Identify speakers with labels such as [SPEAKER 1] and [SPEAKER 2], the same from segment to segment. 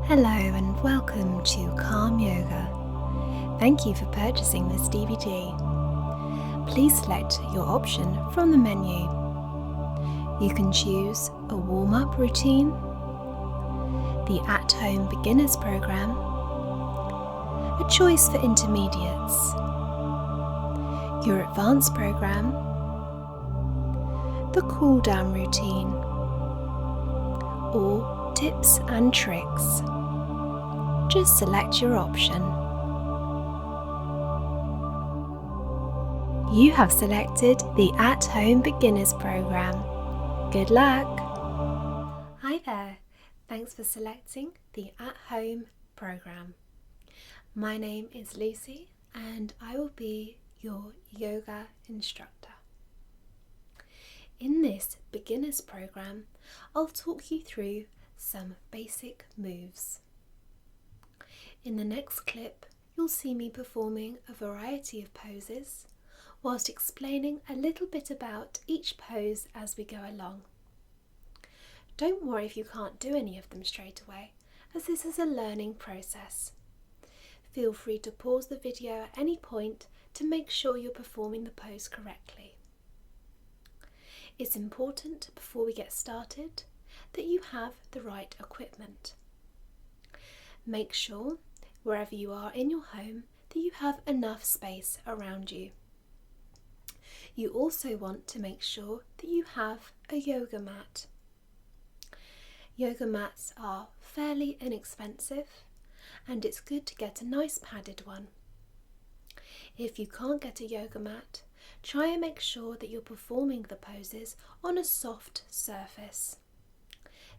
[SPEAKER 1] Hello and welcome to Calm Yoga. Thank you for purchasing this DVD. Please select your option from the menu. You can choose a warm-up routine, the at-home beginners program, a choice for intermediates, your advanced program, the cool-down routine, or tips and tricks. Just select your option. You have selected the At-Home Beginners program. Good luck! Hi there, thanks for selecting the At-Home program. My name is Lucy and I will be your yoga instructor. In this beginners program, I'll talk you through some basic moves. In the next clip, you'll see me performing a variety of poses whilst explaining a little bit about each pose as we go along. Don't worry if you can't do any of them straight away, as this is a learning process. Feel free to pause the video at any point to make sure you're performing the pose correctly. It's important before we get started that you have the right equipment. Make sure, wherever you are in your home, that you have enough space around you. You also want to make sure that you have a yoga mat. Yoga mats are fairly inexpensive and it's good to get a nice padded one. If you can't get a yoga mat, try and make sure that you're performing the poses on a soft surface.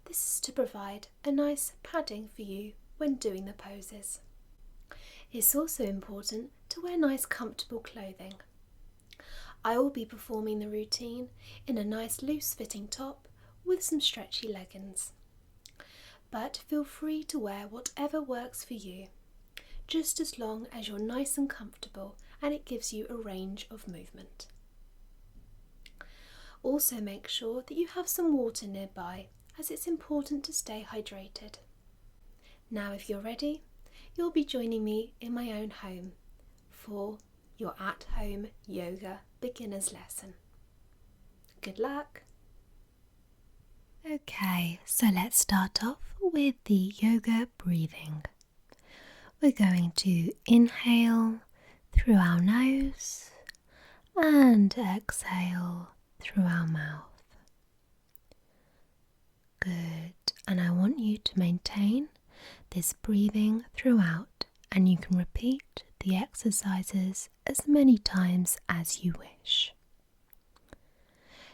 [SPEAKER 1] This is to provide a nice padding for you when doing the poses. It's also important to wear nice comfortable clothing. I will be performing the routine in a nice loose fitting top with some stretchy leggings. But feel free to wear whatever works for you, just as long as you're nice and comfortable and it gives you a range of movement. Also make sure that you have some water nearby, as it's important to stay hydrated. Now if you're ready, you'll be joining me in my own home for your at-home yoga beginners lesson. Good luck! Okay, so let's start off with the yoga breathing. We're going to inhale through our nose and exhale through our mouth. Good, and I want you to maintain this breathing throughout, and you can repeat the exercises as many times as you wish.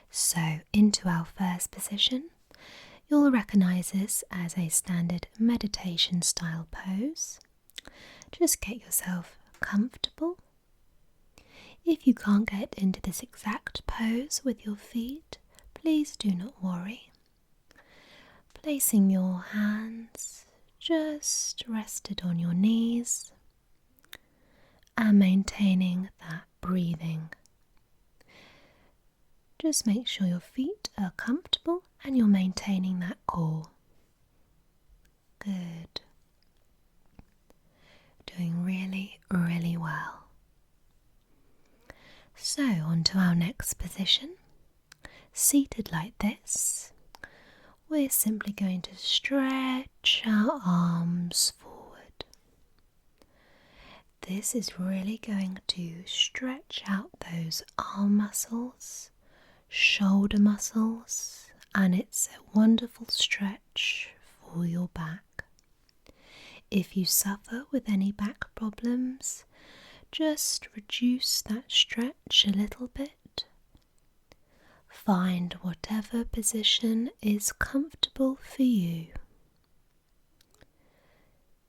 [SPEAKER 1] So, into our first position, you'll recognise this as a standard meditation style pose. Just get yourself comfortable. If you can't get into this exact pose with your feet, please do not worry. Placing your hands just rested on your knees and maintaining that breathing. Just make sure your feet are comfortable and you're maintaining that core. Good. Doing really, really well. So, on to our next position. Seated like this, we're simply going to stretch our arms forward. This is really going to stretch out those arm muscles, shoulder muscles, and it's a wonderful stretch for your back. If you suffer with any back problems, just reduce that stretch a little bit. Find whatever position is comfortable for you.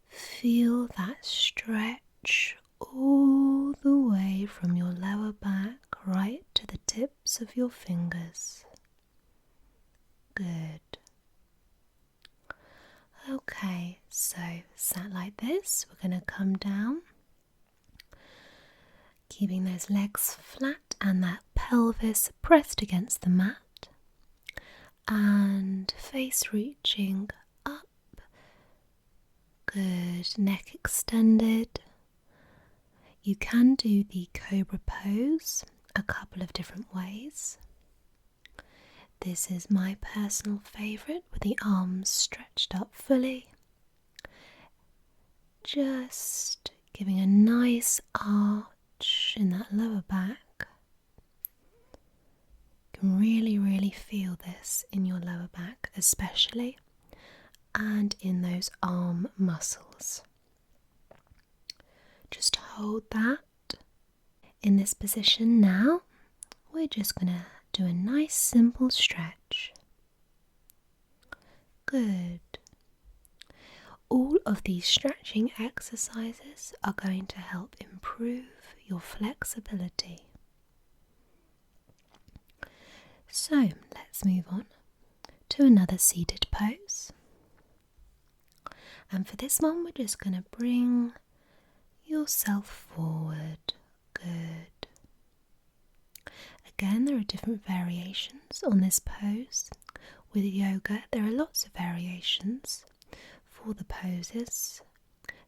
[SPEAKER 1] Feel that stretch all the way from your lower back right to the tips of your fingers. Good. Okay, so sat like this, we're going to come down, keeping those legs flat and that pelvis pressed against the mat, and face reaching up Good. Neck extended. You can do the cobra pose a couple of different ways. This is my personal favourite, with the arms stretched up fully. Just giving a nice arch in that lower back. You can really feel this in your lower back especially, and in those arm muscles. Just hold that. In this position now, we're just going to do a nice simple stretch. Good. All of these stretching exercises are going to help improve your flexibility. So let's move on to another seated pose. And for this one, we're just going to bring yourself forward. Good. Again, there are different variations on this pose. With yoga, there are lots of variations for the poses.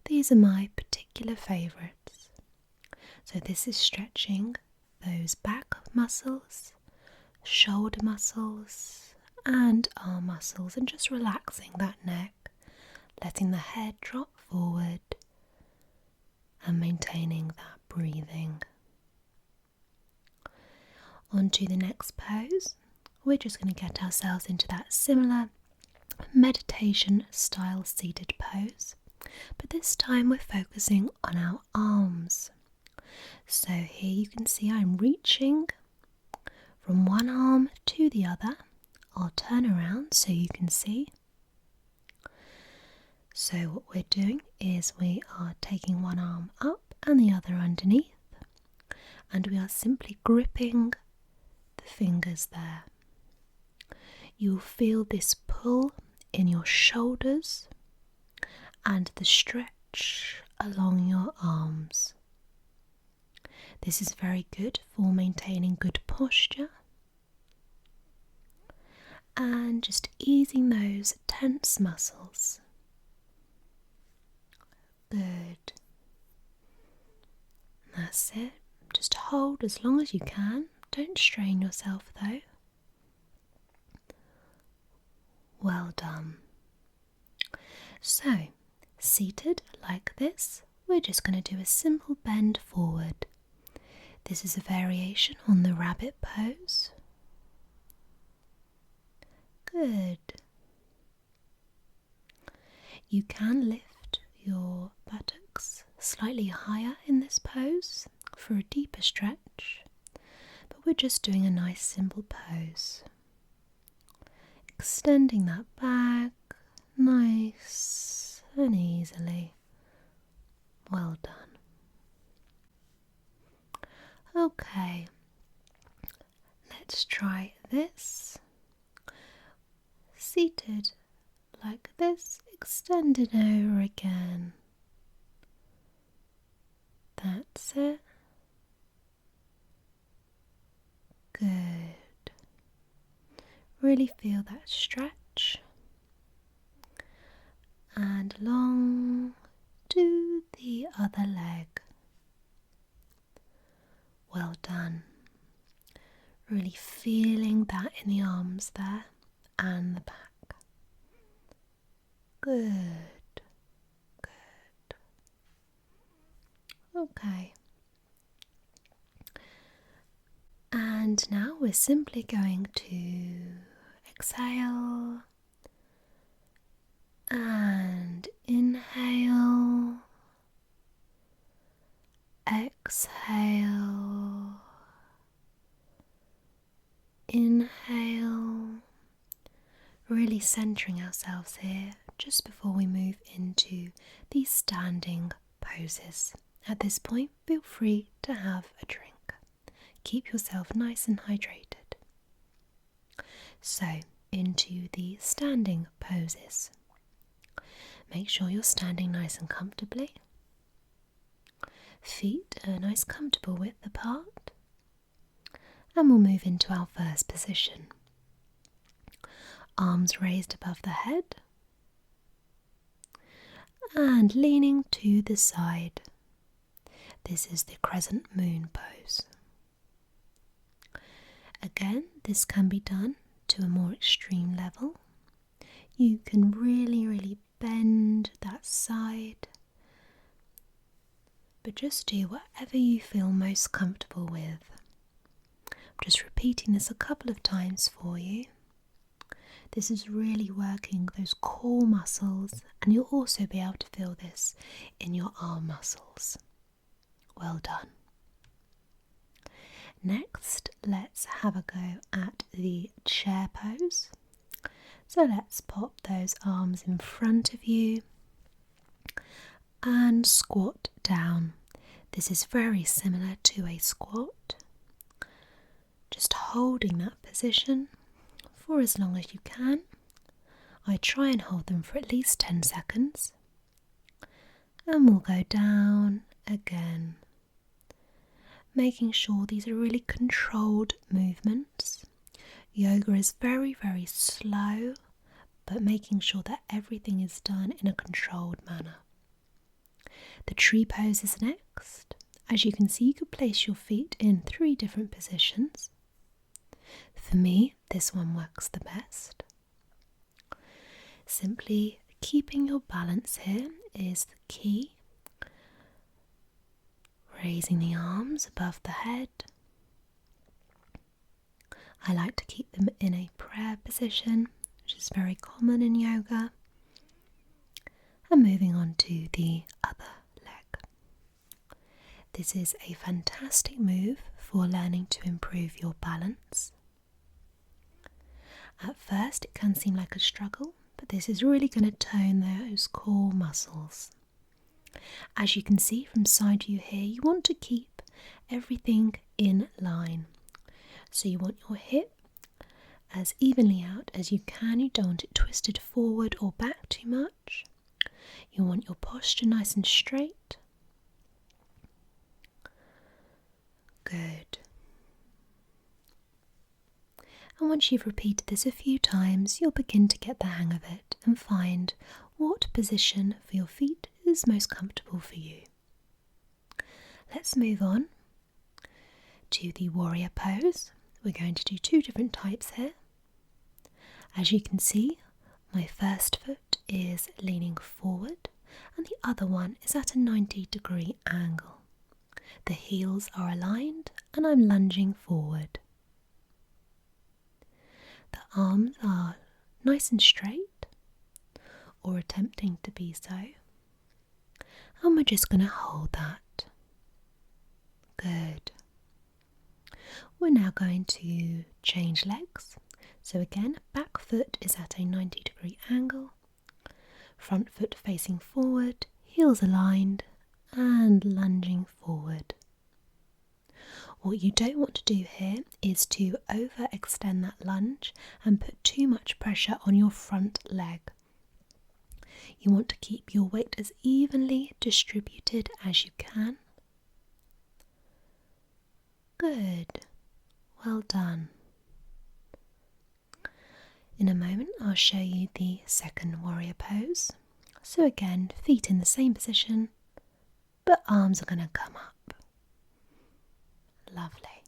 [SPEAKER 1] These are my particular favourites. So this is stretching those back muscles, shoulder muscles and arm muscles, and just relaxing that neck, letting the head drop forward and maintaining that breathing. On to the next pose. We're just going to get ourselves into that similar meditation style seated pose, but this time we're focusing on our arms. So here you can see I'm reaching from one arm to the other. I'll turn around so you can see. So what we're doing is we are taking one arm up and the other underneath, and we are simply gripping the fingers there. You'll feel this pull in your shoulders and the stretch along your arms. This is very good for maintaining good posture and just easing those tense muscles. Good. That's it. Just hold as long as you can. Don't strain yourself though. Well done. So, seated like this, we're just going to do a simple bend forward. This is a variation on the rabbit pose. Good. You can lift your buttocks slightly higher in this pose for a deeper stretch, but we're just doing a nice simple pose. Extending that back nice and easily. Well done. Okay, let's try this. Seated like this, extended over again. That's it. Good. Really feel that stretch. And along to the other leg. Well done. Really feeling that in the arms there and the back. Good. Good. Okay. And now we're simply going to exhale and inhale, exhale, inhale, really centering ourselves here just before we move into these standing poses. At this point, feel free to have a drink. Keep yourself nice and hydrated. So, into the standing poses. Make sure you're standing nice and comfortably. Feet are nice comfortable width apart. And we'll move into our first position. Arms raised above the head. and leaning to the side. This is the crescent moon pose. Again, this can be done to a more extreme level. You can really bend that side, but just do whatever you feel most comfortable with. I'm just repeating this a couple of times for you. This is really working those core muscles, and you'll also be able to feel this in your arm muscles. Well done. Next, let's have a go at the chair pose. So let's pop those arms in front of you and squat down. This is very similar to a squat. Just holding that position for as long as you can. I try and hold them for at least 10 seconds. And we'll go down again. Making sure these are really controlled movements. Yoga is very slow, but making sure that everything is done in a controlled manner. The tree pose is next. As you can see, you could place your feet in 3 different positions. For me, this one works the best. Simply keeping your balance here is the key. Raising the arms above the head. I like to keep them in a prayer position, which is very common in yoga. And moving on to the other leg. This is a fantastic move for learning to improve your balance. At first it can seem like a struggle, but this is really going to tone those core muscles. As you can see from side view here, you want to keep everything in line. So you want your hip as evenly out as you can. You don't want it twisted forward or back too much. You want your posture nice and straight. Good. And once you've repeated this a few times, you'll begin to get the hang of it and find what position for your feet is most comfortable for you. Let's move on to the warrior pose. We're going to do 2 different types here. As you can see, my first foot is leaning forward and the other one is at a 90-degree angle. The heels are aligned and I'm lunging forward. The arms are nice and straight, or attempting to be so. And we're just going to hold that. Good. We're now going to change legs. So again, back foot is at a 90-degree angle. Front foot facing forward, heels aligned, and lunging forward. What you don't want to do here is to overextend that lunge and put too much pressure on your front leg. You want to keep your weight as evenly distributed as you can. Good. Well done. In a moment I'll show you the second warrior pose. So again, feet in the same position, but arms are going to come up. Lovely.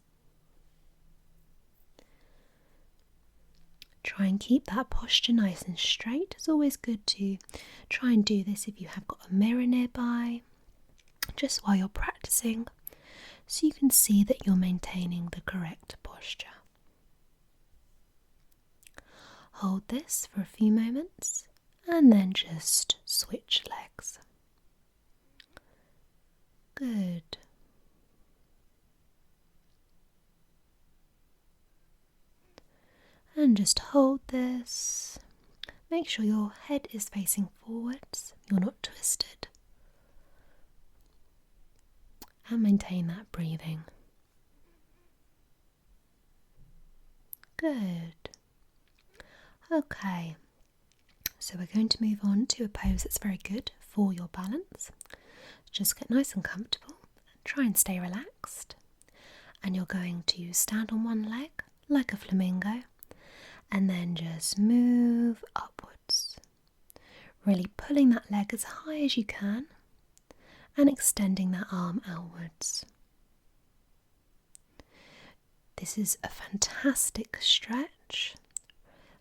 [SPEAKER 1] Try and keep that posture nice and straight. It's always good to try and do this if you have got a mirror nearby, just while you're practicing, so you can see that you're maintaining the correct posture. Hold this for a few moments and then just switch legs. Good. And just hold this. Make sure your head is facing forwards, you're not twisted. And maintain that breathing. Good. Okay, so we're going to move on to a pose that's very good for your balance. Just get nice and comfortable, try and stay relaxed. And you're going to stand on one leg like a flamingo, and then just move upwards, Really pulling that leg as high as you can and extending that arm outwards. This is a fantastic stretch,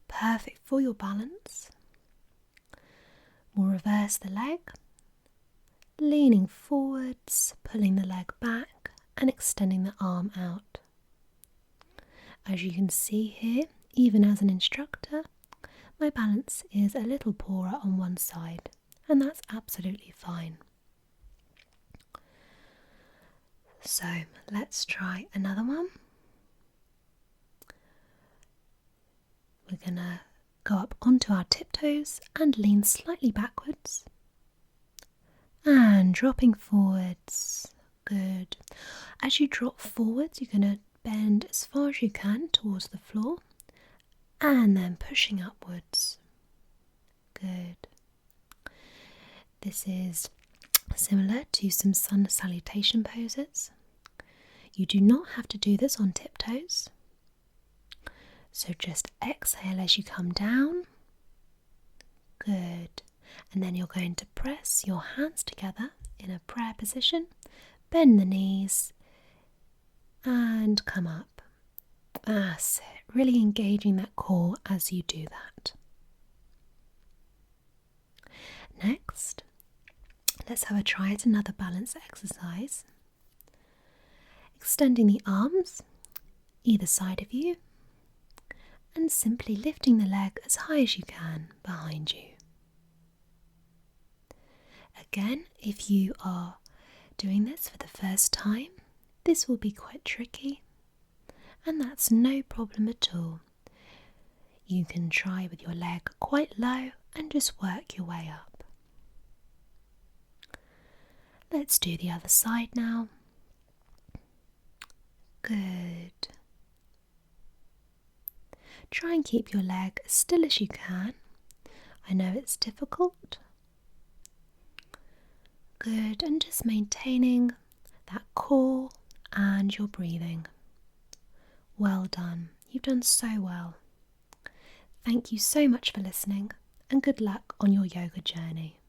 [SPEAKER 1] perfect for your balance. We'll reverse the leg, leaning forwards, pulling the leg back and extending the arm out. As you can see here, even as an instructor, my balance is a little poorer on one side, and that's absolutely fine. So let's try another one. We're going to go up onto our tiptoes and lean slightly backwards. And dropping forwards. Good. As you drop forwards, you're going to bend as far as you can towards the floor and then pushing upwards. Good. This is similar to some sun salutation poses. You do not have to do this on tiptoes. So just exhale as you come down. Good. And then you're going to press your hands together in a prayer position, bend the knees and come up. That's it. Really engaging that core as you do that. Next, let's have a try at another balance exercise. Extending the arms either side of you and simply lifting the leg as high as you can behind you. Again, if you are doing this for the first time, this will be quite tricky, and that's no problem at all. You can try with your leg quite low and just work your way up. Let's do the other side now. Good. Try and keep your leg as still as you can. I know it's difficult. Good, and just maintaining that core and your breathing. Well done. You've done so well. Thank you so much for listening, and good luck on your yoga journey.